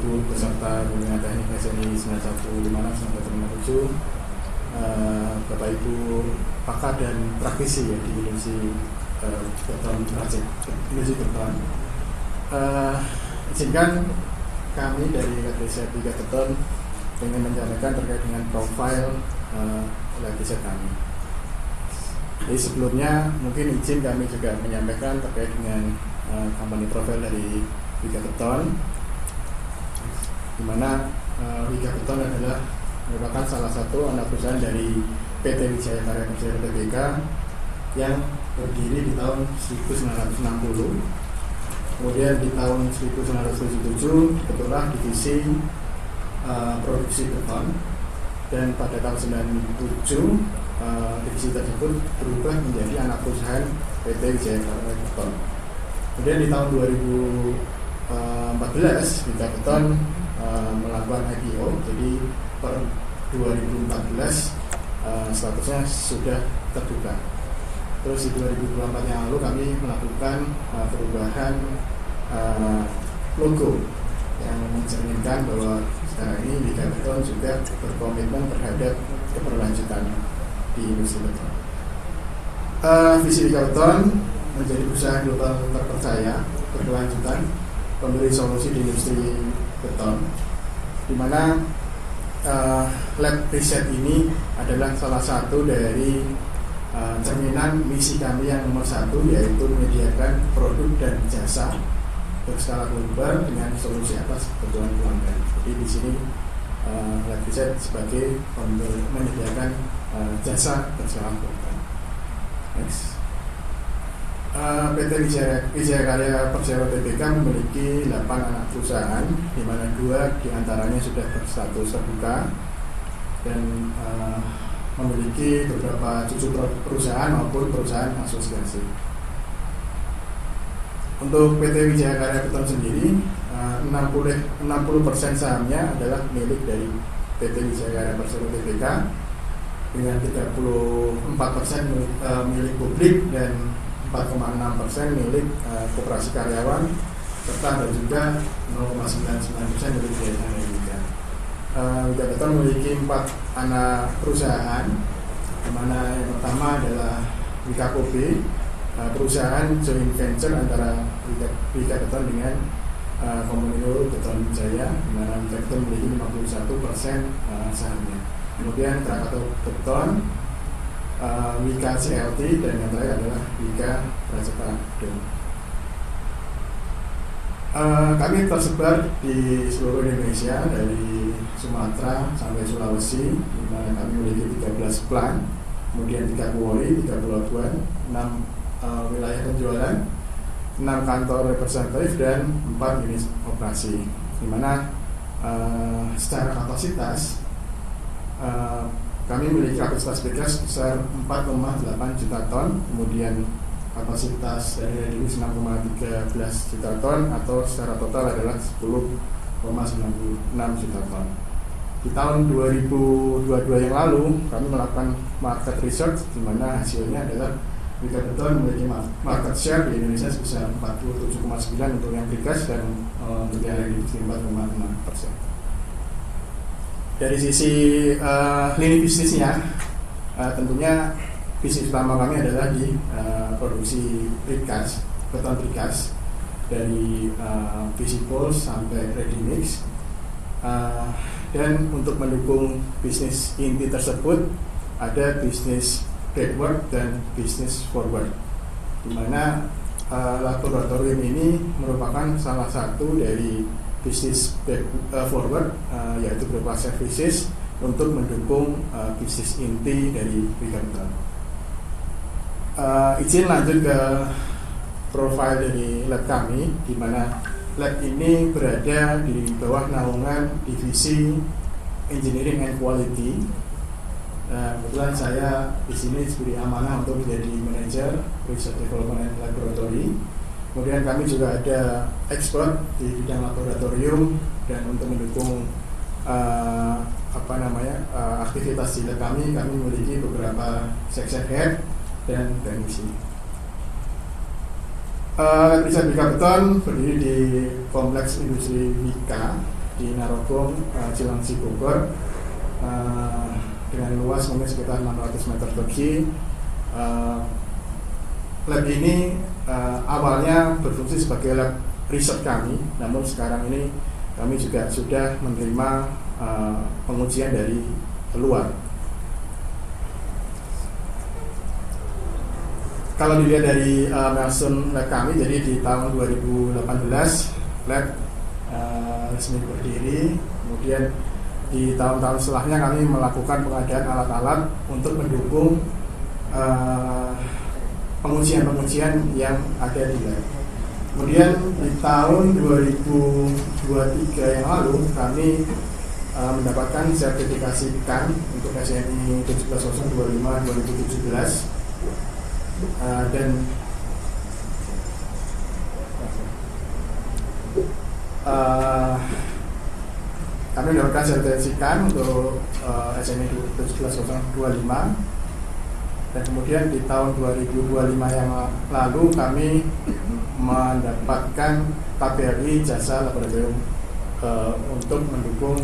Ibu beserta Bimbingan Teknik SNI 9156-97, Bapak Ibu pakar dan praktisi ya, di Industri Beton Racik, Industri Beton. Izinkan kami dari Riset Liga Beton ingin menyampaikan terkait dengan profil riset kami. Jadi sebelumnya mungkin izin kami juga menyampaikan terkait dengan company profile dari Liga Beton, di mana Liga Beton adalah merupakan salah satu anak perusahaan dari PT Wijaya Karya Persero Tbk yang berdiri di tahun 1960. Kemudian di tahun 1977 dibentuklah divisi produksi beton, dan pada tahun 97 divisi tersebut berubah menjadi anak perusahaan PT Wijaya Karya Beton. Kemudian di tahun 2014 Liga Beton melakukan IPO, jadi per 2014 statusnya sudah terbuka. Terus di 2024 yang lalu kami melakukan perubahan logo yang mencerminkan bahwa sekarang ini Liga Beton juga berkomitmen terhadap keberlanjutan di industri beton. Visi Liga Beton menjadi perusahaan global terpercaya, berkelanjutan, pemberi solusi di industri beton, di mana lab riset ini adalah salah satu dari cerminan misi kami yang nomor satu, yaitu menyediakan produk dan jasa berskala global dengan solusi atas kebutuhan pelanggan. Jadi di sini lab riset sebagai menyediakan jasa berskala global. Next. PT Wijaya Karya Persero Tbk memiliki 8 anak perusahaan, di mana 2 diantaranya sudah berstatus terbuka dan memiliki beberapa cucu perusahaan maupun perusahaan asosiasi. Untuk PT Wijaya Karya Beton sendiri, 60% sahamnya adalah milik dari PT Wijaya Karya Persero Tbk, dengan 34% milik publik dan 4,6% milik koperasi karyawan, serta ada juga 0,99% milik yayasan Liga. Liga Beton memiliki 4 anak perusahaan, di mana yang pertama adalah Liga Kobe, perusahaan joint venture antara Liga Beton dengan Komunindo Beton Jaya, di mana Liga Beton memiliki 51% sahamnya. Kemudian Krakatau Beton, Wika CLT, dan yang terakhir adalah Wika Pracepa. Kami tersebar di seluruh Indonesia, dari Sumatera sampai Sulawesi, di mana kami memiliki 13 plant, kemudian 3 quarry, 3 pelabuhan, 6 wilayah penjualan, 6 kantor representatif, dan 4 unit operasi. Di mana secara kapasitas kami memiliki kapasitas biogas sebesar 4,8 juta ton, kemudian kapasitas dari radius 6,13 juta ton, atau secara total adalah 10,96 juta ton. Di tahun 2022 yang lalu kami melakukan market research, di mana hasilnya adalah Liga Beton memiliki market share di Indonesia sebesar 47,9 untuk yang biogas, dan untuk yang radius 4,6%. Dari sisi lini bisnisnya, tentunya bisnis utama kami adalah di produksi precast, beton precast, dari visipol sampai ready mix. Dan untuk mendukung bisnis inti tersebut ada bisnis backward dan bisnis forward, di mana laboratorium ini merupakan salah satu dari bisnis forward, yaitu berupa services untuk mendukung bisnis inti dari Liga Beton. Izin lanjut ke profil dari lab kami, di mana lab ini berada di bawah naungan divisi Engineering and Quality. Kebetulan saya di sini diberi amanah untuk menjadi manajer Research Development and Laboratory. Kemudian kami juga ada expert di bidang laboratorium, dan untuk mendukung aktivitas di lab kami memiliki beberapa section head dan teknisi. Riset Liga Beton berdiri di Kompleks Industri Wika, di Narogong, Cilengsi, Bogor, dengan luas mungkin sekitar 600 meter persegi. Lab ini awalnya berfungsi sebagai lab riset kami, namun sekarang ini kami juga sudah menerima pengujian dari luar. Kalau dilihat dari milestone lab kami, jadi di tahun 2018 lab resmi berdiri. Kemudian di tahun-tahun setelahnya kami melakukan pengadaan alat-alat untuk mendukung pengujian-pengujian yang ada di lab. Kemudian di tahun 2023 yang lalu kami mendapatkan sertifikasi IKAN untuk SNI 17025-2017 dan kami mendapatkan sertifikasi IKAN untuk SNI 17025, dan kemudian di tahun 2025 yang lalu kami mendapatkan KBRI jasa laboratorium untuk mendukung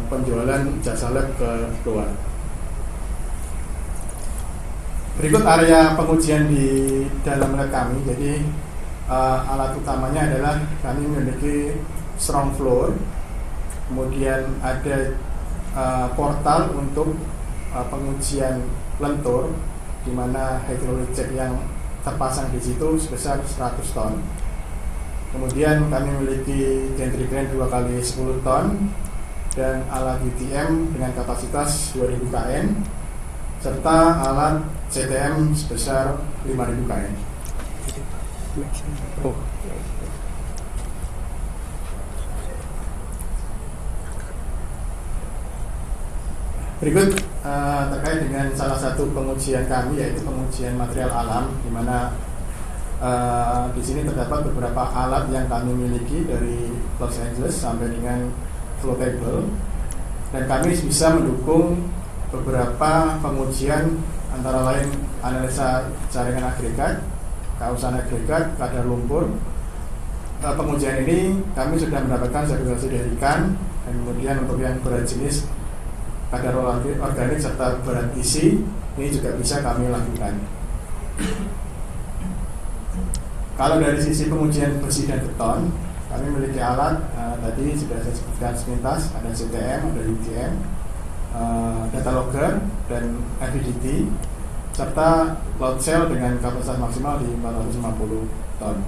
penjualan jasa lab ke luar. Berikut area pengujian di dalam lab kami. Jadi alat utamanya adalah kami memiliki strong floor, kemudian ada portal untuk pengujian lentur, di mana hydraulic jack yang terpasang di situ sebesar 100 ton. Kemudian kami memiliki gantry crane 2x10 ton dan alat UTM dengan kapasitas 2000 kN serta alat CTM sebesar 5000 kN. Berikut terkait dengan salah satu pengujian kami, yaitu pengujian material alam, di mana di sini terdapat beberapa alat yang kami miliki dari Los Angeles sampai dengan floatable, dan kami bisa mendukung beberapa pengujian antara lain analisa jaringan agregat, kausan agregat, kadar lumpur. Pengujian ini kami sudah mendapatkan sertifikasi dari IKAN, dan kemudian untuk yang berat jenis kadar organik serta berat isi ini juga bisa kami lakukan. Kalau dari sisi pengujian besi dan beton, kami memiliki alat tadi sudah saya sebutkan sepintas, ada CTM, ada UTM, data logger dan FVDT, serta load cell dengan kapasitas maksimal di 450 ton.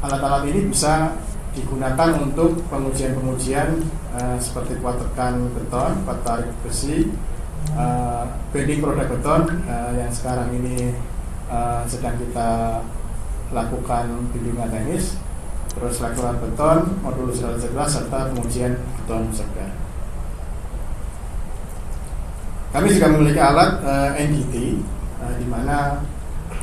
Alat-alat ini bisa digunakan untuk pengujian-pengujian seperti kuat tekan beton, kuat tarik besi, bending produk beton yang sekarang ini sedang kita lakukan bimbingan teknis, terus struktural beton, modulus jelas serta pengujian beton segar. Kami juga memiliki alat NDT, di mana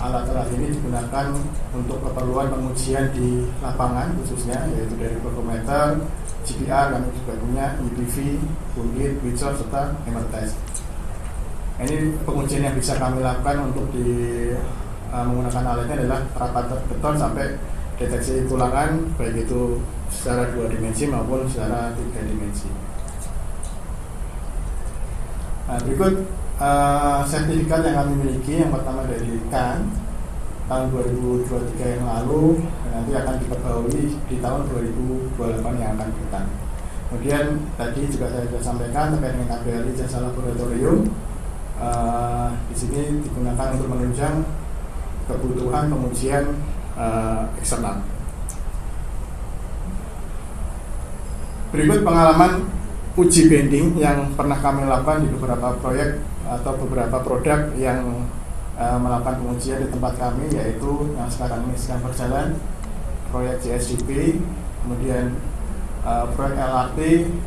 alat-alat ini digunakan untuk keperluan pengujian di lapangan khususnya, yaitu dari perkometer, GPR, kami juga punya UPV, Bundit, Witsor, serta hammer test. Ini pengujian yang bisa kami lakukan untuk menggunakan alatnya adalah rapat beton sampai deteksi tulangan, baik itu secara 2 dimensi maupun secara 3 dimensi. Nah, berikut sertifikat yang kami miliki. Yang pertama dari IKAN tahun 2023 yang lalu, dan nanti akan diperbarui di tahun 2028 yang akan datang. Kemudian tadi juga saya sudah sampaikan terkait dengan KBRI jasa laboratorium. Di sini digunakan untuk menunjang kebutuhan pengujian eksternal. Berikut pengalaman uji bending yang pernah kami lakukan di beberapa proyek atau beberapa produk yang melakukan pengujian di tempat kami, yaitu yang sekarang ini sedang berjalan proyek JSDP, kemudian proyek LRT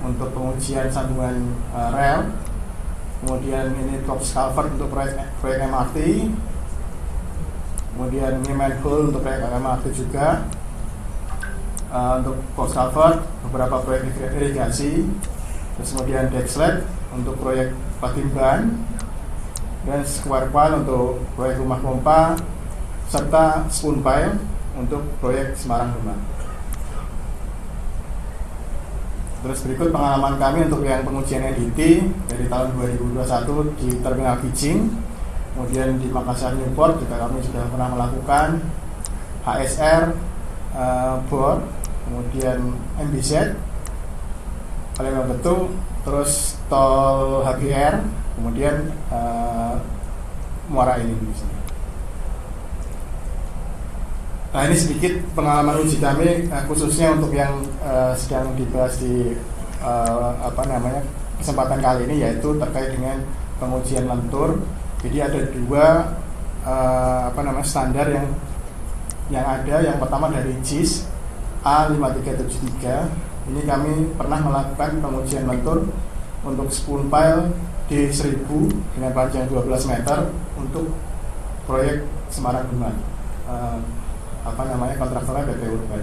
untuk pengujian sambungan rel, kemudian ini drop culvert untuk proyek MRT, kemudian ini manhole untuk proyek MRT juga, untuk box culvert beberapa proyek irigasi, terus kemudian deck slab untuk proyek Patimban, dan square pile untuk proyek rumah pompa, serta spoon pile untuk proyek Semarang Demak. Terus berikut pengalaman kami untuk yang pengujian NDT dari tahun 2021 di Terminal Bijing, kemudian di Makassar Newport juga kami sudah pernah melakukan HSR, BOR, kemudian MBZ, Palembang Betung, terus tol HBR, kemudian Muara Enim di sini. Nah, ini sedikit pengalaman uji kami khususnya untuk yang sedang dibahas di kesempatan kali ini, yaitu terkait dengan pengujian lentur. Jadi ada dua standar yang ada. Yang pertama dari JIS A5373. Ini kami pernah melakukan pengujian lentur untuk spoon pile D1000 dengan panjang 12 meter untuk proyek Semarang Demak. Kontraktornya PT Urban.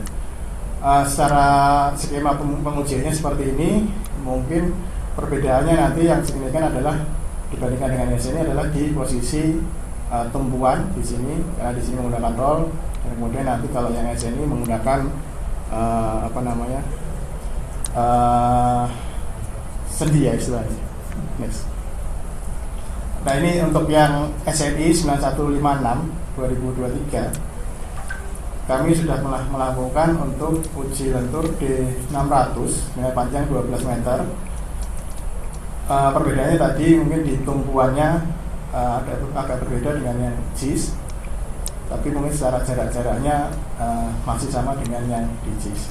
Secara skema pengujiannya seperti ini. Mungkin perbedaannya nanti yang signifikan adalah dibandingkan dengan SNI adalah di posisi tumpuan di sini, karena di sini menggunakan roll, dan kemudian nanti kalau yang SNI menggunakan sendi ya istilahnya. Next. Nah, ini untuk yang SNI 9156 2023. Kami sudah melakukan untuk uji lentur D600 dengan panjang 12 meter. Perbedaannya tadi mungkin di tumpuannya agak berbeda dengan yang JIS, tapi mungkin secara jaraknya masih sama dengan yang di JIS.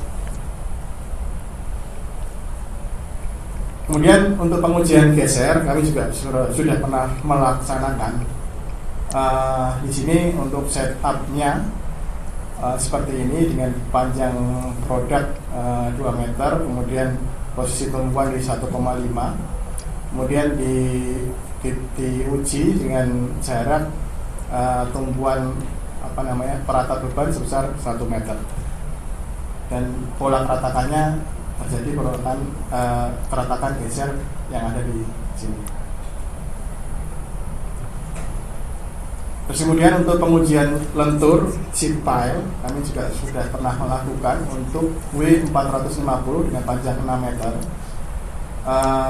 Kemudian untuk pengujian geser kami juga sudah pernah melaksanakan. Di sini untuk setupnya seperti ini dengan panjang produk 2 meter, kemudian posisi tumpuan di 1,5, kemudian diuji dengan jarak tumpuan perata beban sebesar 1 meter, dan pola keratakannya terjadi keratakan geser yang ada di sini. Terus kemudian untuk pengujian lentur sheet pile kami juga sudah pernah melakukan untuk W450 dengan panjang 6 meter.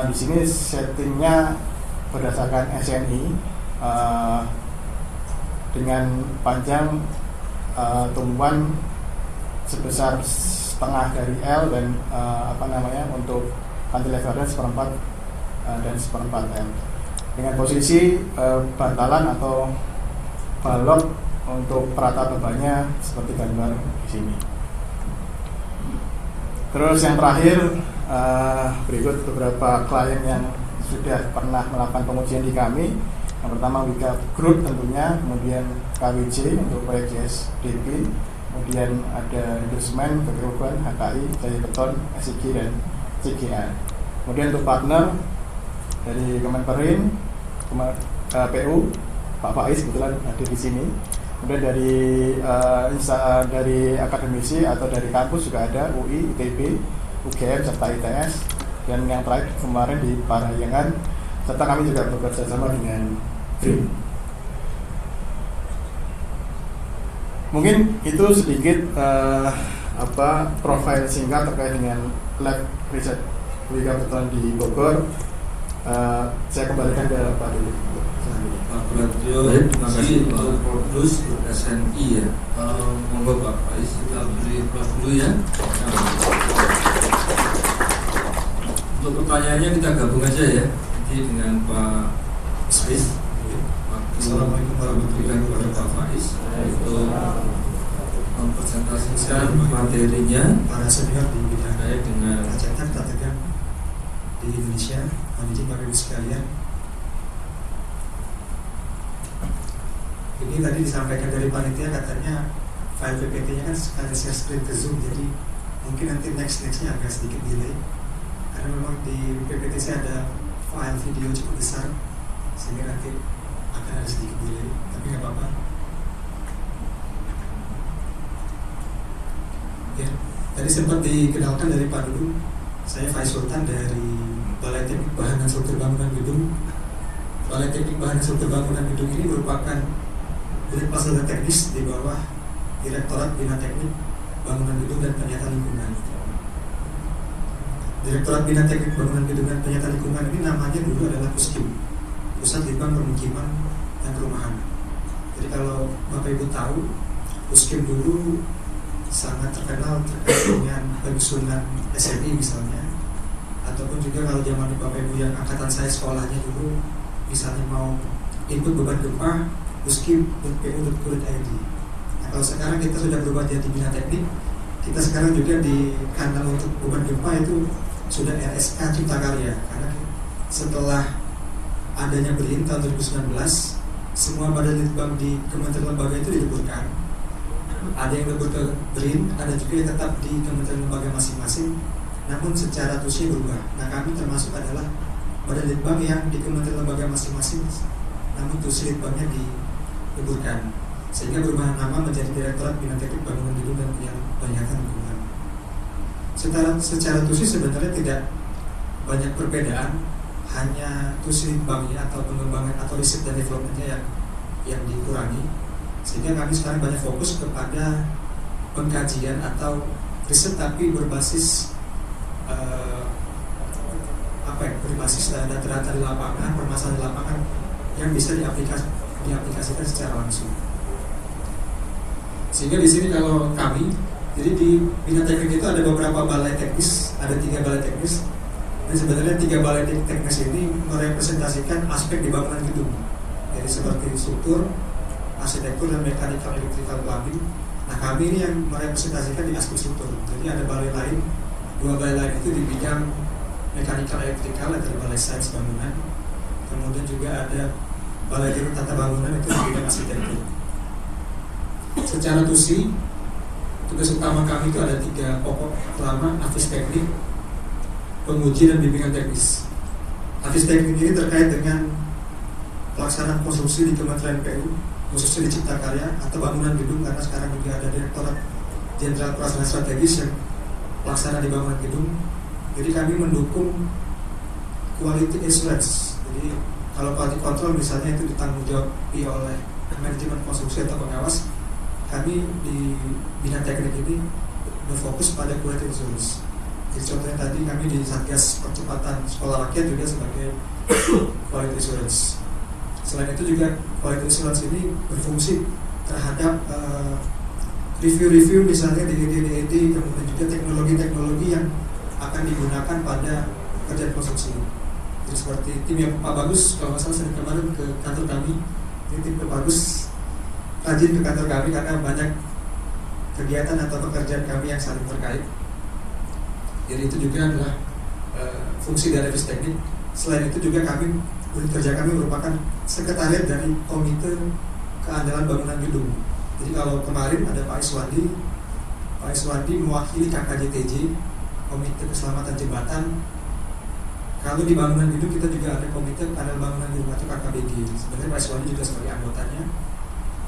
Di sini settingnya berdasarkan SNI dengan panjang tumpuan sebesar setengah dari L dan untuk cantilevernya 1/4 dan 1/4 L dengan posisi bantalan atau balok untuk perata bebannya seperti gambar di sini. Terus yang terakhir berikut beberapa klien yang sudah pernah melakukan pengujian di kami. Yang pertama Wika Group tentunya, kemudian KWJ untuk proyek JSDP, kemudian ada Endorsement, PT Urban, HKI, Jaya Beton, SIG dan CGA. Kemudian untuk partner dari Kemenperin, PU, Pak Faiz kebetulan ada di sini. Kemudian dari akademisi atau dari kampus juga ada UI, ITB, UGM serta ITS, dan yang terakhir kemarin di Parahyangan, serta kami juga bekerja sama dengan BRIN. Mungkin itu sedikit profil singkat terkait dengan lab riset Wika Beton di Bogor. Saya kembalikan ke Pak Dulu. Pak Bratio, terima kasih untuk produs SNI ya. Monggo Pak Faiz, kita beri aplaus dulu ya. Untuk pertanyaannya kita gabung aja ya. Jadi dengan Pak Faiz. Assalamualaikum warahmatullahi wabarakatuh. Pak Faiz untuk mempresentasikan materinya para senior di bidang terkait dengan hajatan dagang di Indonesia. Izin Bapak Ibu sekalian, ini tadi disampaikan dari panitia, katanya file PPT-nya kan sekali share screen ke Zoom, jadi mungkin nanti nextnya agak sedikit delay karena memang di PPT saya ada file video cukup besar sehingga nanti akan ada sedikit delay, tapi nggak apa-apa. Ya, tadi sempat dikenalkan dari Pak Dudung, saya Faiz Sultan dari Balai Teknik Bahan dan Struktur Bangunan Gedung. Balai Teknik Bahan dan Struktur Bangunan Gedung ini merupakan unit fasilitas teknis di bawah Direktorat Bina Teknik Bangunan Gedung dan Penyihatan Lingkungan. Direktorat Bina Teknik Bangunan Gedung dan Penyata Lingkungan ini namanya dulu adalah PUSKIM, Pusat Litbang Permukiman dan Perumahan. Jadi kalau Bapak Ibu tahu, PUSKIM dulu sangat terkenal terkait dengan penyusunan SMI misalnya, ataupun juga kalau zaman Bapak Ibu yang angkatan saya sekolahnya dulu, misalnya mau input beban gempa, PUSKIM.pu.go.id. Nah, kalau sekarang kita sudah berubah jadi Bina Teknik, kita sekarang juga di kanal untuk beban gempa itu sudah RSK Cipta Karya, karena setelah adanya BRIN tahun 2019, semua badan litbang di kementerian lembaga itu diliburkan. Ada yang lebur ke BRIN, ada juga yang tetap di kementerian lembaga masing-masing, namun secara tusi berubah. Nah, kami termasuk adalah badan litbang yang di kementerian lembaga masing-masing, namun tusi litbangnya diliburkan, sehingga berubah nama menjadi Direktorat Bina Teknik Bangunan Gedung dan Penyihatan Lingkungan. Secara tusi sebenarnya tidak banyak perbedaan, hanya tusi litbangnya atau pengembangan atau riset dan developmentnya yang dikurangi, sehingga kami sekarang banyak fokus kepada pengkajian atau riset tapi berbasis berbasis data-data di lapangan, permasalahan di lapangan yang bisa diaplikasikan secara langsung. Sehingga di sini kalau kami, jadi di Bina Teknik itu ada beberapa balai teknis, ada 3 balai teknis, dan sebenarnya 3 balai teknis ini merepresentasikan aspek di bangunan gedung, jadi seperti struktur, arsitektur, dan mechanical electrical plumbing. Nah, kami ini yang merepresentasikan di aspek struktur. Jadi ada balai lain, 2 balai lain itu di bidang mechanical electrical, ada balai sains bangunan, kemudian juga ada balai tata bangunan itu di bidang arsitektur. Secara tusi, tugas utama kami itu ada 3 pokok utama: Afis Teknik, Penguji, dan Bimbingan Teknis. Afis Teknik ini terkait dengan pelaksanaan konstruksi di Kementerian PU, khususnya di Cipta Karya atau bangunan gedung, karena sekarang juga ada Direktorat Jenderal Pelaksanaan Strategis yang pelaksana di bangunan gedung. Jadi kami mendukung quality assurance. Jadi kalau quality control misalnya itu ditanggung jawabi oleh manajemen konstruksi atau pengawas, kami di Bina Teknik ini berfokus pada quality assurance. Jadi contohnya tadi kami di Satgas Percepatan Sekolah Rakyat juga sebagai quality assurance. Selain itu juga quality assurance ini berfungsi terhadap review-review misalnya di DED, kemudian juga teknologi-teknologi yang akan digunakan pada kerjaan konstruksi. Jadi seperti tim yang Pak Bagus, kalau nggak salah saya kemarin ke kantor kami, ini tim Pak Bagus rajin ke kantor kami karena banyak kegiatan atau pekerjaan kami yang saling terkait. Jadi itu juga adalah fungsi dari Afis Teknik. Selain itu juga unit kerja kami merupakan sekretariat dari Komite Keandalan Bangunan Gedung. Jadi kalau kemarin ada Pak Iswandi mewakili KKJTJ, Komite Keselamatan Jembatan. Kalau di bangunan gedung kita juga ada Komite Keandalan Bangunan Gedung atau KKBG. Sebenarnya Pak Iswandi juga sebagai anggotanya.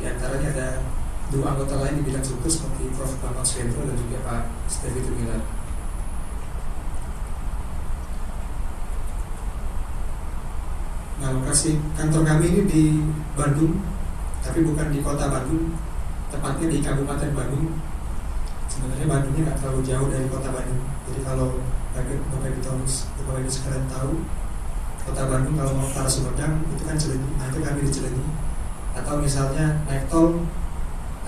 Di antaranya ada 2 anggota lain di bidang struktur seperti Prof. Bambang Swendro dan juga Pak Stevi Tumilar. Nah, lokasi kantor kami ini di Bandung, tapi bukan di kota Bandung, tepatnya di Kabupaten Bandung. Sebenarnya Bandungnya nggak terlalu jauh dari kota Bandung. Jadi kalau Bapak Ibu sekalian tahu, kota Bandung kalau mau ke arah Sumedang itu kan Cileunyi. Nah, itu kami di Cileunyi. Atau misalnya naik tol,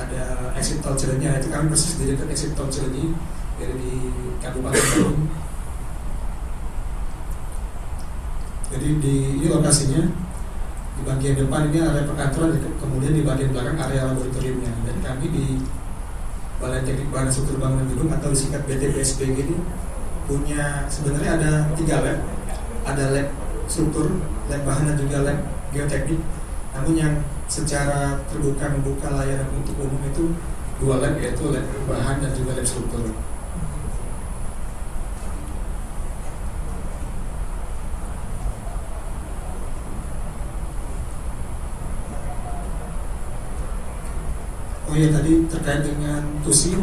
ada exit tol Cileunyi, itu kami persis di dekat exit tol Cileunyi, dari di Kabupaten Bandung. Jadi ini lokasinya, di bagian depan ini area perkantoran, kemudian di bagian belakang area laboratoriumnya. Dan kami di Balai Teknik Bahan Struktur Bangunan Gedung atau disingkat BTPSBG ini punya sebenarnya ada 3 lab. Ada lab struktur, lab bahan, dan juga lab geoteknik. Namun yang secara terbuka membuka layanan untuk umum itu 2 lab, yaitu lab bahan dan juga lab struktur. Oh iya, tadi terkait dengan TUSI,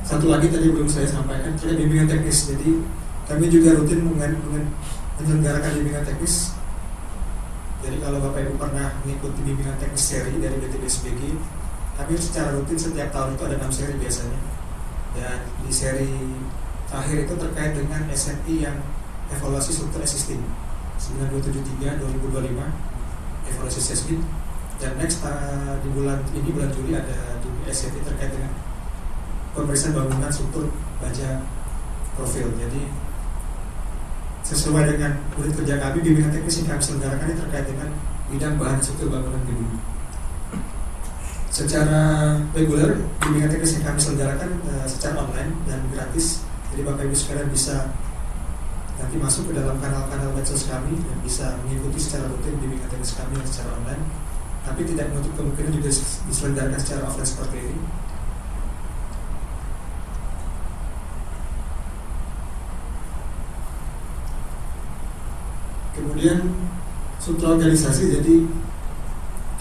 satu lagi tadi belum saya sampaikan terkait bimbingan teknis. Jadi kami juga rutin menyelenggarakan bimbingan teknis. Jadi kalau Bapak Ibu pernah mengikuti bimbingan teknis seri dari BTPSBG, kami secara rutin setiap tahun itu ada 6 seri biasanya. Dan di seri terakhir itu terkait dengan SNI yang evaluasi struktur existing 9273 2025 evaluasi seismik, dan next di bulan Juli ada di SNI terkait dengan pemeriksaan bangunan struktur baja profil. Jadi sesuai dengan unit kerja kami, bimbingan teknis yang kami selenggarakan ini terkait dengan bidang bahan struktur bangunan gedung. Secara reguler, bimbingan teknis yang kami selenggarakan secara online dan gratis. Jadi Bapak Ibu sekalian bisa nanti masuk ke dalam kanal-kanal medsos kami dan bisa mengikuti secara rutin bimbingan teknis kami secara online. Tapi tidak menutup kemungkinan juga diselenggarakan secara offline seperti ini. Kemudian struktur organisasi, jadi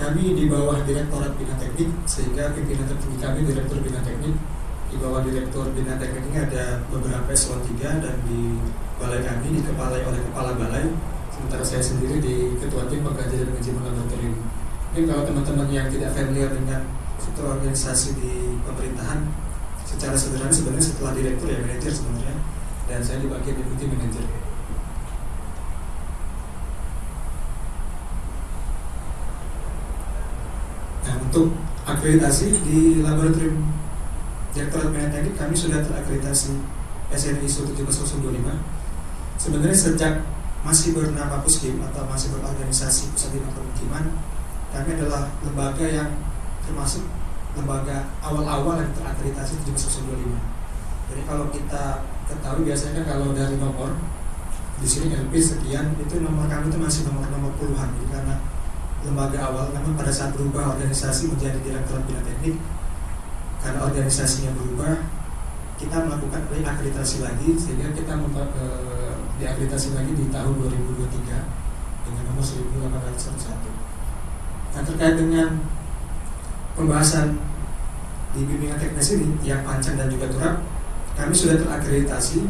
kami di bawah Direktorat Bina Teknik, sehingga pimpinan tertinggi kami Direktur Bina Teknik. Di bawah Direktur Bina Teknik ini ada beberapa eselon 3, dan di balai kami dikepalai oleh Kepala Balai, sementara saya sendiri di Ketua Tim Pengkajian dan Manajemen Laboratorium. Ini kalau teman-teman yang tidak familiar dengan struktur organisasi di pemerintahan, secara sederhana sebenarnya setelah Direktur ya manajer sebenarnya, dan saya di bagian Deputi Manajer. Nah, untuk akreditasi di Laboratorium Direktorat Bina Teknik kami sudah terakreditasi SNI ISO 17025. Sebenarnya sejak masih bernama Puskim atau masih berorganisasi Pusat Bina Permukiman, kami adalah lembaga yang termasuk lembaga awal-awal yang terakreditasi 17025. Jadi kalau kita ketahui biasanya kalau dari nomor di sini LP sekian, itu nomor kami itu masih nomor puluhan. Jadi karena lembaga awal, namun pada saat berubah organisasi menjadi Direktorat Bina Teknik, karena organisasinya berubah, kita melakukan reakreditasi lagi, sehingga kita diakreditasi lagi di tahun 2023 dengan nomor 1801. Nah, terkait dengan pembahasan di bimbingan teknis ini yang panjang dan juga turap, kami sudah terakreditasi.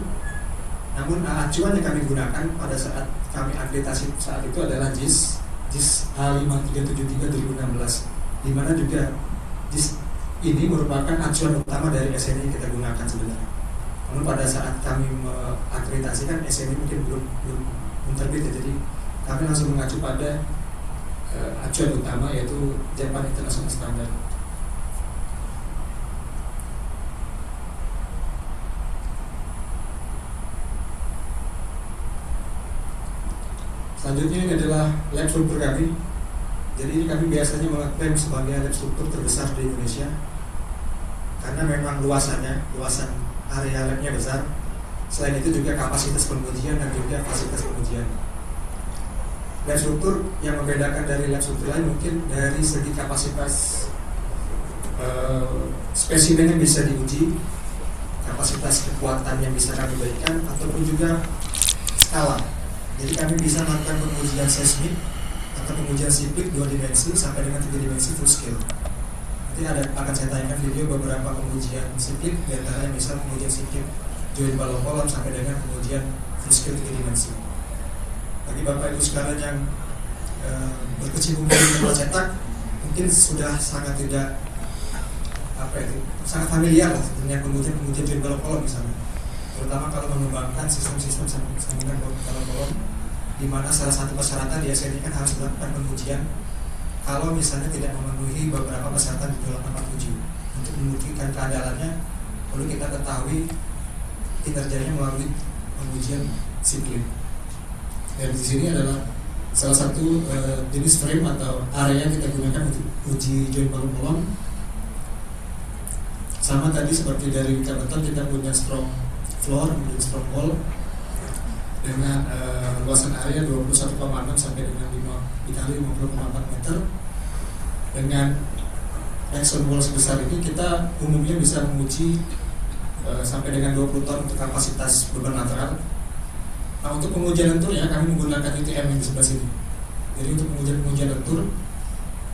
Namun acuan yang kami gunakan pada saat kami akreditasi saat itu adalah JIS A5373 2016, di mana juga JIS ini merupakan acuan utama dari SNI yang kita gunakan sebenarnya. Namun pada saat kami mengakreditasikan SNI mungkin belum terbit, jadi kami langsung mengacu pada acuan utama, yaitu Japan International Standard. Selanjutnya ini adalah lab struktur kami. Jadi ini kami biasanya mengklaim sebagai lab struktur terbesar di Indonesia, karena memang luasan area labnya besar. Selain itu juga kapasitas pengujian dan juga fasilitas pengujian. Lab struktur yang membedakan dari lab struktur lain mungkin dari segi kapasitas spesimen yang bisa diuji, kapasitas kekuatan yang bisa kami berikan, ataupun juga skala. Jadi kami bisa melakukan pengujian seismik atau pengujian siplik 2 dimensi sampai dengan 3 dimensi full scale. Nanti akan saya tanyakan video beberapa pengujian siplik, diantaranya misal pengujian siplik join balon kolom sampai dengan pengujian full scale 3 dimensi. Bagi Bapak Ibu sekalian yang berkecimpung di bola cetak, mungkin sudah sangat tidak sangat familiar lah dengan pengujian join balon kolom misalnya. Terutama kalau mengembangkan sistem-sistem sambungan balon kolom, di mana salah satu persyaratan di SNI kan harus melakukan pengujian kalau misalnya tidak memenuhi beberapa persyaratan di dalam 47. Untuk membuktikan keandalannya, perlu kita ketahui kinerjanya melalui pengujian siplik. Dan di sini adalah salah satu jenis frame atau area yang kita gunakan untuk uji join balon kolom. Sama tadi seperti dari beton, kita punya strong floor, kemudian strong wall dengan luasan area 21,6 sampai dengan 5 dikali 50,4 meter. Dengan action wall sebesar ini kita umumnya bisa menguji sampai dengan 20 ton untuk kapasitas beban lateral. Nah, untuk pengujian lenturnya kami menggunakan UTM yang di sebelah sini. Jadi untuk pengujian lentur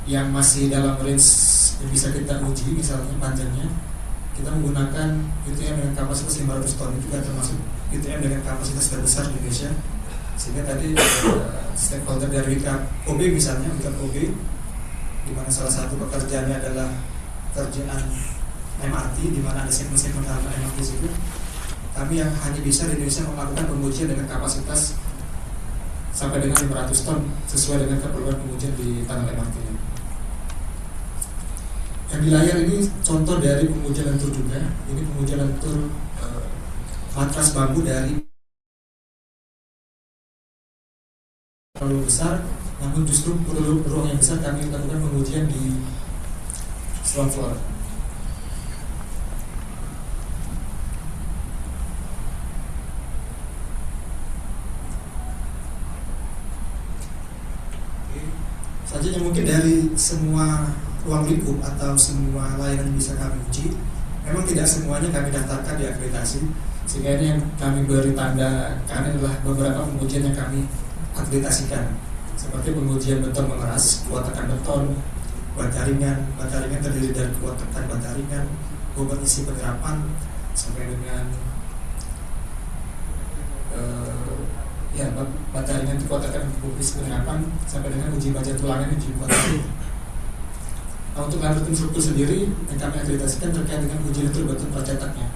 yang masih dalam range yang bisa kita uji, misalnya panjangnya, kita menggunakan UTM dengan kapasitas 500 ton, itu juga termasuk UTM dengan kapasitas terbesar di Indonesia. Sehingga tadi stakeholder dari WKOB misalnya, WKOB, di mana salah satu pekerjaannya adalah pekerjaan MRT, di mana ada segmen-segmen tahapan MRT itu. kami yang hanya bisa di Indonesia melakukan pengujian dengan kapasitas sampai dengan 500 ton sesuai dengan keperluan pengujian di Tunnel MRT. Yang di layar ini contoh dari pengujian lentur juga. Ini pengujian lentur matras bambu dari terlalu besar, namun justru perlu ruang yang besar kami lakukan pengujian di ground floor. Selanjutnya mungkin dari semua ruang lingkup atau semua layanan yang bisa kami uji, memang tidak semuanya kami daftarkan di akreditasi, sehingga ini yang kami beri tanda karena adalah beberapa pengujian yang kami akreditasikan, seperti pengujian beton mengeras, kuat tekan beton, bata ringan terdiri dari kuat tekan bata ringan, bobot isi penerapan, sampai dengan bata ringan itu kuat tekan bobot isi penerapan, sampai dengan uji baja tulangan uji kuat tekan. Nah, untuk lantur struktur sendiri yang kami akreditasikan terkait dengan uji lentur beton percetaknya,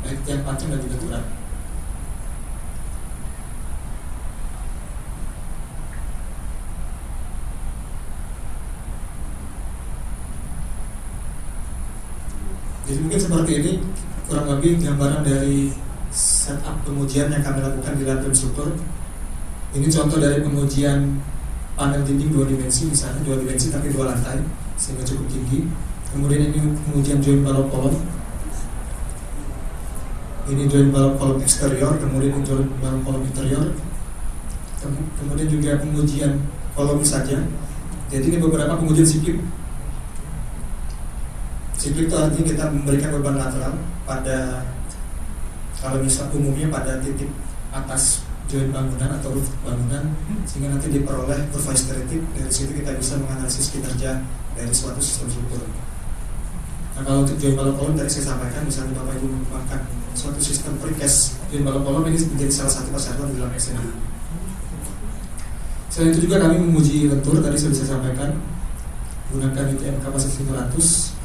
baik tiang pancing dan juga turap. Jadi mungkin seperti ini kurang lebih gambaran dari setup pengujian yang kami lakukan di lantur struktur. Ini contoh dari pengujian panel dinding 2 dimensi, misalnya 2 dimensi tapi 2 lantai sehingga cukup tinggi. Kemudian ini pengujian joint balok kolom. Ini joint balok kolom eksterior, kemudian ini joint balok kolom interior. Kemudian juga pengujian kolom saja. Jadi ini beberapa pengujian sikip. Sikip itu artinya kita memberikan beban lateral pada, kalau misal umumnya pada titik atas joint bangunan atau roof bangunan, sehingga nanti diperoleh kurva histeretik. Dari situ kita bisa menganalisis kinerja dari suatu sistem struktur. Nah, kalau untuk joint balok kolom tadi saya sampaikan, misalnya Bapak Ibu mengembangkan suatu sistem precast joint balok kolom, ini menjadi salah satu persatuan di dalam SNA. Selain itu juga kami menguji lentur, tadi sudah saya sampaikan, gunakan ITM kapasitas 500.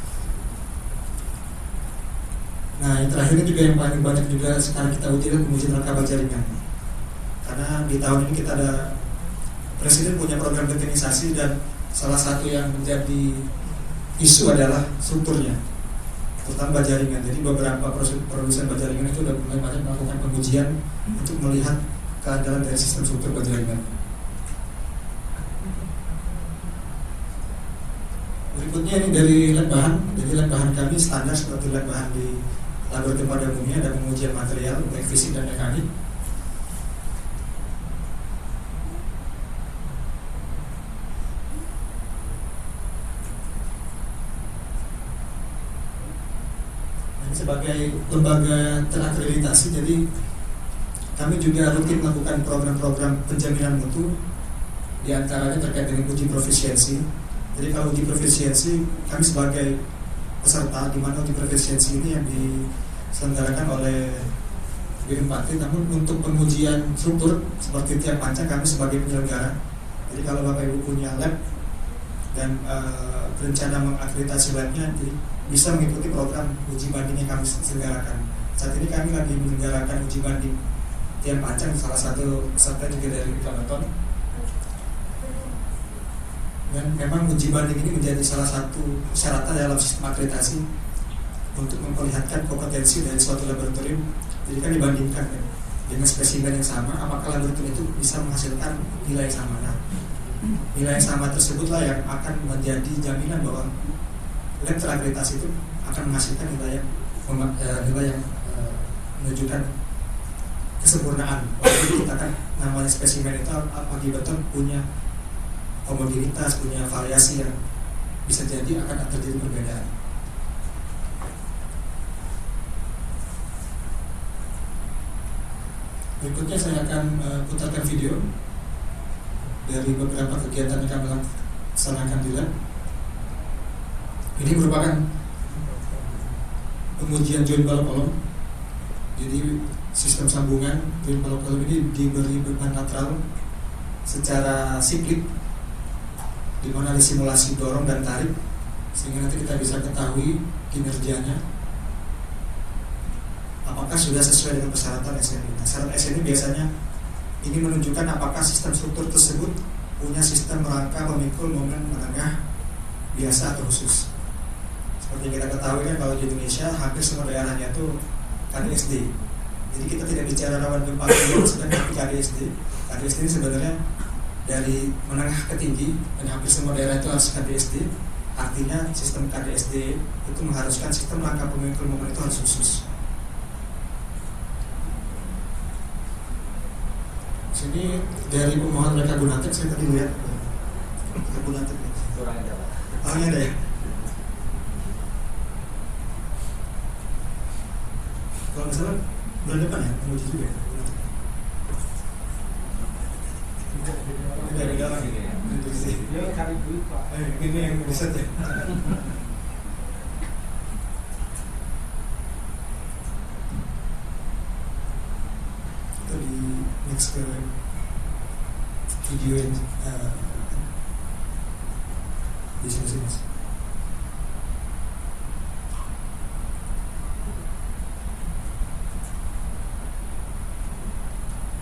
Nah, yang terakhir ini juga yang paling banyak juga sekarang kita uji adalah pengujian rangka baja ringan. Karena di tahun ini kita ada Presiden punya program betonisasi dan salah satu yang menjadi isu adalah strukturnya, terutama baja ringan. Jadi beberapa produsen baja ringan itu sudah mulai banyak melakukan pengujian untuk melihat keandalan dari sistem struktur baja ringan. Berikutnya ini dari lab bahan. Jadi lab bahan kami standar seperti lab bahan di laboratorium pada umumnya, ada pengujian material baik fisik dan mekanik. Sebagai lembaga terakreditasi, jadi kami juga rutin melakukan program-program penjaminan mutu, diantaranya terkait dengan uji profisiensi. Jadi kalau uji profisiensi, kami sebagai peserta, di mana uji profisiensi ini yang diselenggarakan oleh Birim Parti, namun untuk pengujian struktur seperti tiang pancang kami sebagai penyelenggara. Jadi kalau Bapak Ibu punya lab dan berencana mengakreditasi labnya, bisa mengikuti program uji banding yang kami selenggarakan. Saat ini kami lagi menyelenggarakan uji banding tiang pancang, salah satu peserta juga dari Beton. Dan memang uji banding ini menjadi salah satu syarat dalam sistem akreditasi untuk memperlihatkan kompetensi dari suatu laboratorium. Jadi kan dibandingkan dengan spesimen yang sama, apakah laboratorium itu bisa menghasilkan nilai yang sama. Nah, nilai yang sama tersebutlah yang akan menjadi jaminan bahwa lab terakreditasi itu akan menghasilkan nilai yang menunjukkan kesempurnaan. Jadi kita kan namanya spesimen itu bagi beton punya homogenitas, punya variasi yang bisa jadi akan terjadi perbedaan. Berikutnya saya akan putarkan video dari beberapa kegiatan yang kami laksanakan di lab. Ini merupakan pengujian joint balok kolom. Jadi sistem sambungan joint balok kolom ini diberi beban lateral secara siklik, di mana ada simulasi dorong dan tarik, sehingga nanti kita bisa ketahui kinerjanya. apakah sudah sesuai dengan persyaratan SNI. Nah, syarat SNI biasanya ini menunjukkan apakah sistem struktur tersebut punya sistem rangka pemikul momen menengah biasa atau khusus. Seperti kita ketahui kan kalau di Indonesia hampir semua daerahnya itu KDSD. Jadi kita tidak bicara rawan gempa sedang KDSD. KDSD ini sebenarnya dari menengah ke tinggi dan hampir semua daerah itu harus KDSD. Artinya sistem KDSD itu mengharuskan sistem rangka pemikul momen itu harus khusus. Sini dari pemohon mereka Gunatek saya tadi lihat Gunatek kurang ada Pak. orangnya ada ya. Kalau nggak salah bulan depan ya menguji juga. Ada beda lagi ya. Dia cari duit Pak. Ini yang riset ya. Kita di next ke video yang di sini.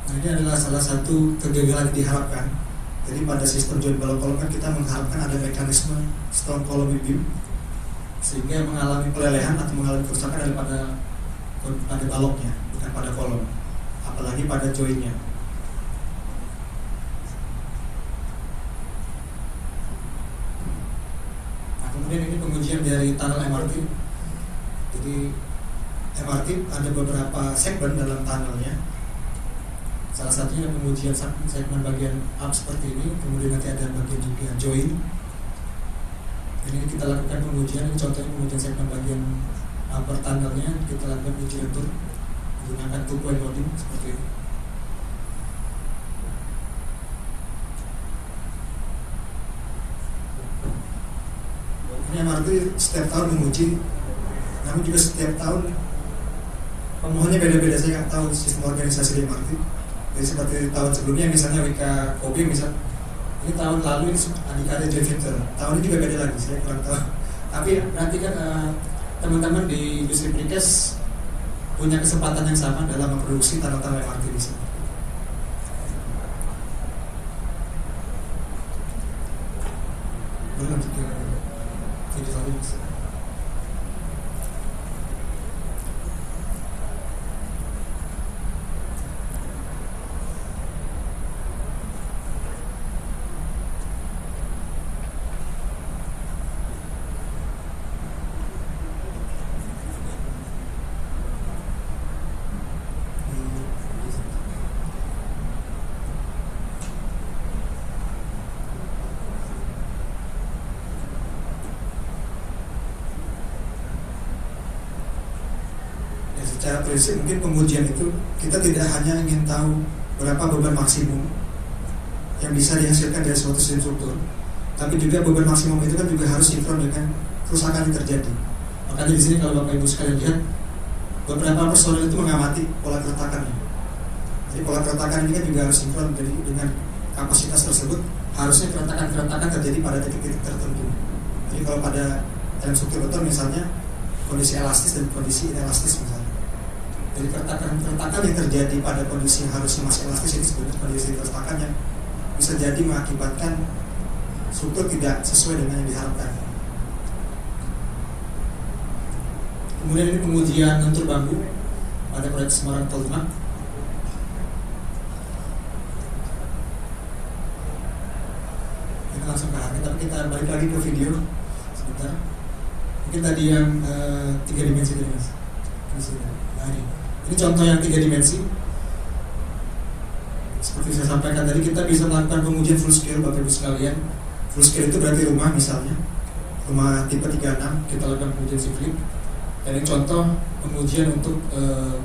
Nah, ini adalah salah satu kegagalan yang diharapkan. Jadi pada sistem joint balok kolom kan kita mengharapkan ada mekanisme stone column beam sehingga mengalami pelelehan atau mengalami kerusakan daripada pada baloknya, bukan pada kolom, apalagi pada jointnya. Nah, kemudian ini pengujian dari tunnel MRT. Jadi MRT ada beberapa segmen dalam tunnelnya. Salah satunya pengujian segmen bagian up seperti ini, kemudian nanti ada bagian juga join. Ini kita lakukan pengujian, ini contohnya pengujian segmen bagian upper tunnelnya, kita lakukan uji lentur menggunakan 2-point loading seperti ini. Ini MRT setiap tahun menguji, namun juga setiap tahun pemohonnya beda-beda. Saya nggak tahu sistem organisasi di MRT. Jadi seperti tahun sebelumnya misalnya WK Kobe misal, ini tahun lalu ini Adhikarya Joint Venture, tahun ini juga beda lagi, saya kurang tahu. Tapi nanti kan teman-teman di industri precast punya kesempatan yang sama dalam memproduksi tunnel-tunnel MRT di sini. Boleh lanjut ke video selanjutnya. Secara prinsip mungkin pengujian itu kita tidak hanya ingin tahu berapa beban maksimum yang bisa dihasilkan dari suatu sistem struktur, tapi juga beban maksimum itu kan juga harus sinkron dengan kerusakan yang terjadi. Makanya di sini kalau Bapak Ibu sekalian lihat, beberapa personel itu mengamati pola keretakannya. Jadi pola keretakan ini kan juga harus sinkron dengan kapasitas tersebut. Harusnya keretakan terjadi pada titik-titik tertentu. Jadi kalau pada dalam struktur beton misalnya kondisi elastis dan kondisi inelastis misalnya. Jadi keretakan yang terjadi pada kondisi yang harusnya masih elastis ini sebenarnya kondisi keretakan yang bisa jadi mengakibatkan struktur tidak sesuai dengan yang diharapkan. Kemudian ini pengujian lentur bambu pada proyek Semarang Tolma. Ini langsung ke harga, tapi kita balik lagi ke video sebentar. Mungkin tadi yang 3 dimensi tadi mas. Nah, ini contoh yang 3 dimensi. Seperti saya sampaikan tadi, kita bisa melakukan pengujian full scale Bapak Ibu sekalian. Full scale itu berarti rumah misalnya, rumah tipe 36 kita lakukan pengujian siklik. Dan ini contoh pengujian untuk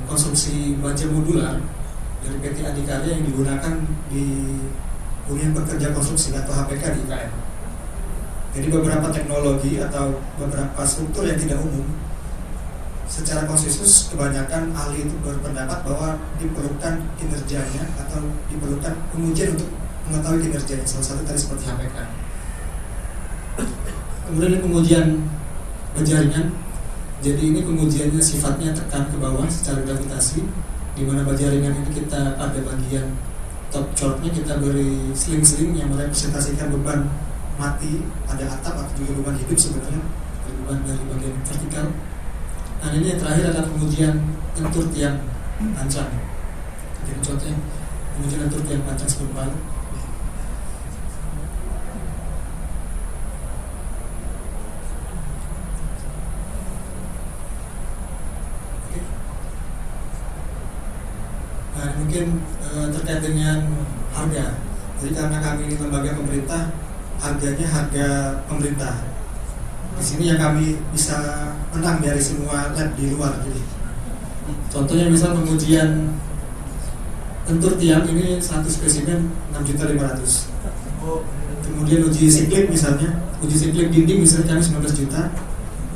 konstruksi baja modular dari PT Adhikarya yang digunakan di Unit Pekerja Konstruksi atau HPK di IKN. Jadi beberapa teknologi atau beberapa struktur yang tidak umum, secara konsensus kebanyakan ahli itu berpendapat bahwa diperlukan kinerjanya atau diperlukan pengujian untuk mengetahui kinerjanya. Salah satu tadi seperti HPK. Kemudian pengujian berjaringan. Jadi ini pengujiannya sifatnya tekan ke bawah secara gravitasi, di mana baja ringan ini kita pada bagian top chordnya kita beri sling-sling yang merepresentasikan beban mati pada atap atau juga beban hidup sebenarnya, beban dari bagian vertikal. Nah ini yang terakhir adalah pengujian lentur tiang pancang. Jadi contohnya pengujian lentur tiang pancang sebentar. Nah, mungkin terkait dengan harga. Jadi karena kami ini lembaga pemerintah, harganya harga pemerintah. Di sini yang kami bisa menang dari semua lab di luar. Jadi contohnya misal pengujian lentur tiang ini satu spesimen 6.500.000. Kemudian uji siklik misalnya, uji siklik dinding misalnya kami 19 juta.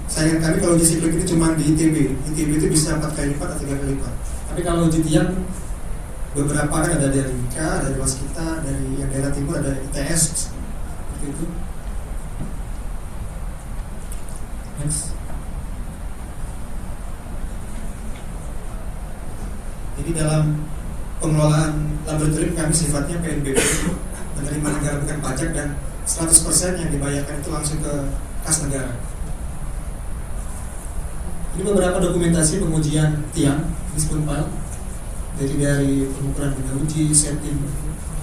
Sayang kami kalau uji siklik ini cuma di ITB. ITB itu bisa 4 kali lipat atau 3 kali lipat. Tapi kalau uji tiang beberapa kan ada dari IKA, dari Waskita, dari yang daerah timur ada ITS seperti itu. Next. Jadi dalam pengelolaan laboratorium kami sifatnya PNBP, menerima negara bukan pajak, dan 100% yang dibayarkan itu langsung ke kas negara. Ini beberapa dokumentasi pengujian tiang di spoon file. Jadi dari pengukuran benda uji, setting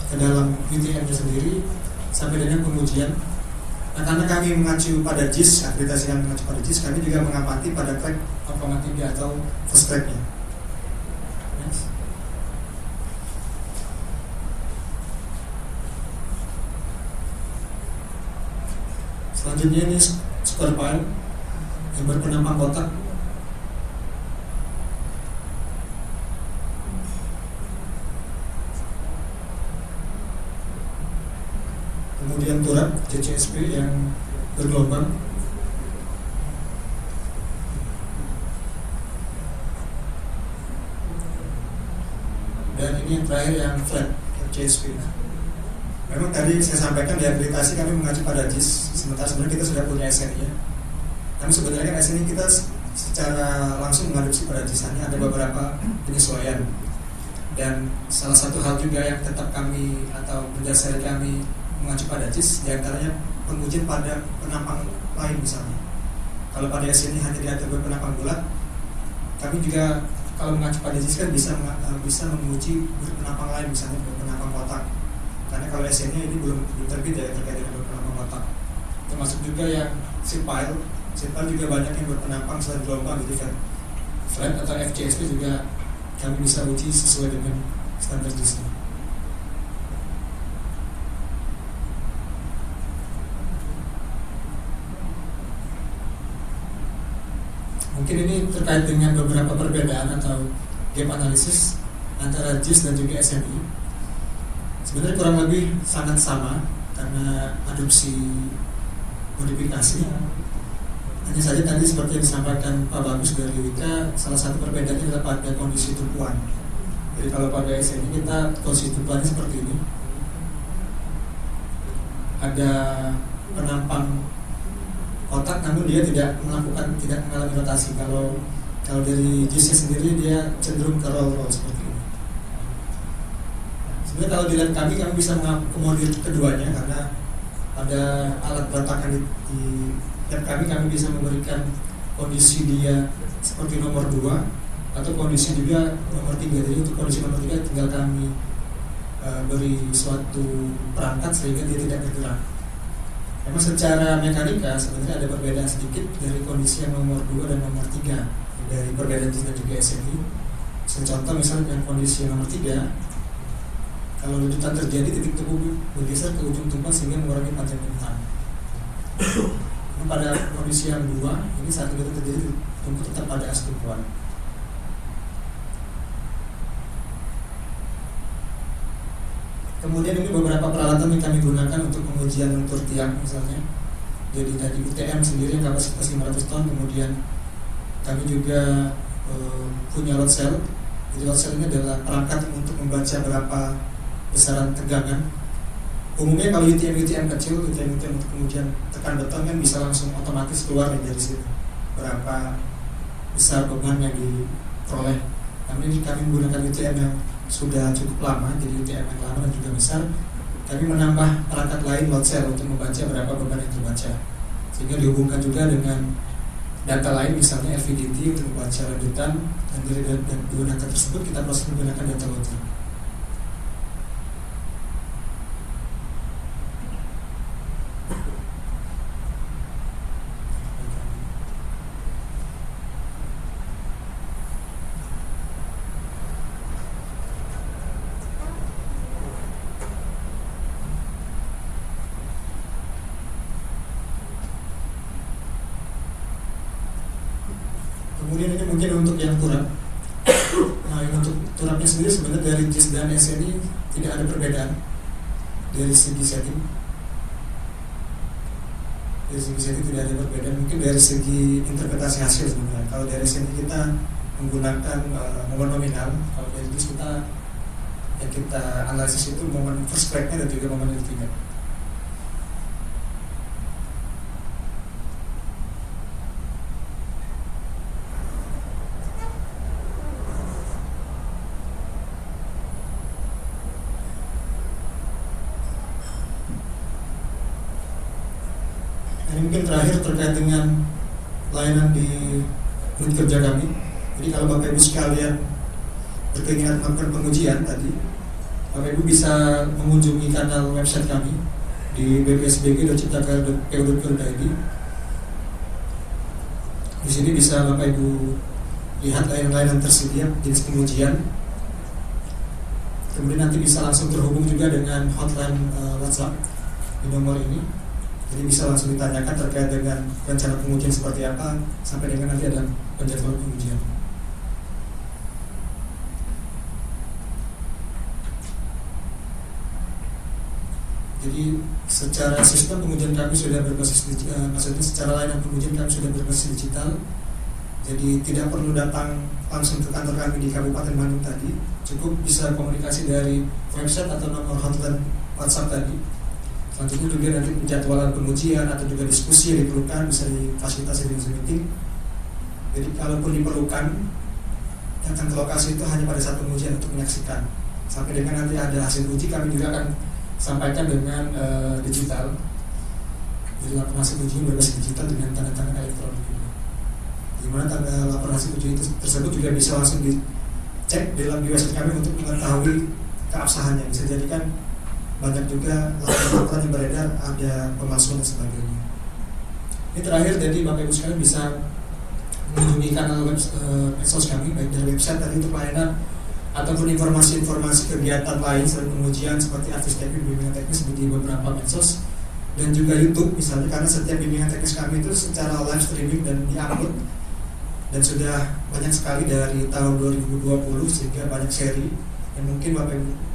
ke dalam UTM-nya sendiri sampai dengan pengujian. Nah, karena kami mengacu pada JIS, akreditasi yang mengacu pada JIS, kami juga mengamati pada track otomatis atau first track-nya. Next. Selanjutnya ini square file yang berpenampang kotak. Kemudian turap CCSP yang bergelombang. Dan ini yang terakhir yang flat CSP. Memang tadi saya sampaikan di akreditasi kami mengacu pada JIS, sementara sebenarnya kita sudah punya SNI ya. Kami sebenarnya kan SNI kita secara langsung mengadopsi pada JIS, hanya ada beberapa penyesuaian. Dan salah satu hal juga yang tetap kami atau berdasar kami mengacu pada JIS, diantaranya pengujian pada penampang lain misalnya. Kalau pada SNI hanya diatur berpenampang bulat, kami juga kalau mengacu pada JIS kan bisa menguji berpenampang lain, misalnya berpenampang kotak. Karena kalau SNI ini belum terbit ya terkait dengan berpenampang kotak. Termasuk juga yang sipile juga banyak yang berpenampang selain gelombang, gitu kan. Flat atau FCSP juga kami bisa uji sesuai dengan standar JIS. Mungkin ini terkait dengan beberapa perbedaan atau gap analisis antara JIS dan juga SNI. Sebenarnya kurang lebih sangat sama karena adopsi modifikasi. Hanya saja tadi seperti yang disampaikan Pak Bagus dari Wika, salah satu perbedaannya adalah pada kondisi tumpuan. Jadi kalau pada SNI kita kondisi tumpuannya seperti ini, ada penampang kotak, namun dia tidak mengalami rotasi. Kalau dari JIS-nya sendiri dia cenderung ke roll seperti ini. Sebenarnya kalau dilihat kami bisa mengakomodir keduanya, karena pada alat berantakan di lab kami bisa memberikan kondisi dia seperti nomor 2 atau kondisi juga nomor 3. Jadi untuk kondisi nomor 3 tinggal kami beri suatu perangkat sehingga dia tidak bergerak. Memang secara mekanika sebenarnya ada perbedaan sedikit dari kondisi yang nomor 2 dan nomor 3 dari perbedaan JIS dan juga SNI. Contoh misalnya yang kondisi yang nomor 3, kalau letusan terjadi titik tubuh bergeser ke ujung tumpuan sehingga mengurangi panjang bentang. Pada kondisi yang 2 ini saat itu terjadi tumpuan tetap pada as tumpuan. Kemudian ini beberapa peralatan yang kami gunakan untuk pengujian lentur tiang misalnya. Jadi tadi UTM sendiri kapasitas 500 ton, kemudian kami juga punya load cell. Jadi load cell ini adalah perangkat untuk membaca berapa besaran tegangan. Umumnya kalau UTM kecil, UTM untuk pengujian tekan beton kan bisa langsung otomatis keluar dari situ berapa besar beban yang diperoleh. Kami menggunakan UTM yang sudah cukup lama, jadi UTM yang lama dan juga besar. Kami menambah perangkat lain load cell untuk membaca berapa beban yang terbaca, sehingga dihubungkan juga dengan data lain, misalnya LVDT untuk membaca lanjutan, dan dari dua data tersebut kita proses menggunakan data loader. Kemudian ini mungkin untuk yang turap. Nah, untuk turapnya sendiri sebenarnya dari JIS dan SNI tidak ada perbedaan dari segi setting. Dari segi setting tidak ada perbedaan. Mungkin dari segi interpretasi hasil sebenarnya. Kalau dari SNI kita menggunakan momen nominal. Kalau dari JIS kita analisis itu momen first strike-nya dan juga momen ultimate. Ini mungkin terakhir terkait dengan layanan di unit kerja kami. Jadi kalau Bapak Ibu sekalian berkeinginan melakukan pengujian tadi, Bapak Ibu bisa mengunjungi kanal website kami di bpsbg.ciptakarya.pu.id. Di sini bisa Bapak Ibu lihat layanan-layanan tersedia jenis pengujian. Kemudian nanti bisa langsung terhubung juga dengan hotline WhatsApp di nomor ini. Jadi bisa langsung ditanyakan terkait dengan rencana pengujian seperti apa, sampai dengan nanti ada penjadwalan pengujian. Jadi secara sistem pengujian kami sudah berbasis digital, maksudnya secara layanan pengujian kami sudah berbasis digital. Jadi tidak perlu datang langsung ke kantor kami di Kabupaten Bandung tadi, cukup bisa komunikasi dari website atau nomor hotline WhatsApp tadi. Selanjutnya juga nanti penjadwalan pengujian atau juga diskusi yang diperlukan bisa difasilitasi di Zoom meeting. Jadi kalaupun diperlukan, datang ke lokasi itu hanya pada saat pengujian untuk menyaksikan. Sampai dengan nanti ada hasil uji, kami juga akan sampaikan dengan digital. Jadi laporan hasil uji berbasis digital dengan tanda tangan elektronik. Di mana tanda laporan hasil uji tersebut juga bisa langsung dicek dalam website kami untuk mengetahui keabsahannya. Bisa jadikan banyak juga laporan yang beredar ada pemalsuan dan sebagainya. Ini terakhir, jadi Bapak Ibu sekalian bisa mengunjungi kanal medsos kami, baik dari website tadi untuk layanan ataupun informasi-informasi kegiatan lain selain pengujian seperti artis teknik, bimbingan teknis di beberapa medsos dan juga YouTube misalnya, karena setiap bimbingan teknis kami itu secara live streaming dan diupload, dan sudah banyak sekali dari tahun 2020 sehingga banyak seri yang mungkin Bapak Ibu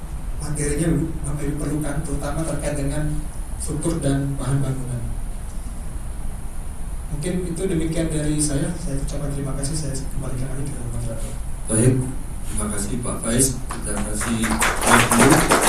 materinya Bapak Ibu perlukan, terutama terkait dengan struktur dan bahan bangunan. Mungkin itu demikian dari saya ucapkan terima kasih. Saya kembalikan lagi ke moderator. Baik, terima kasih Pak Faiz. Terima kasih Pak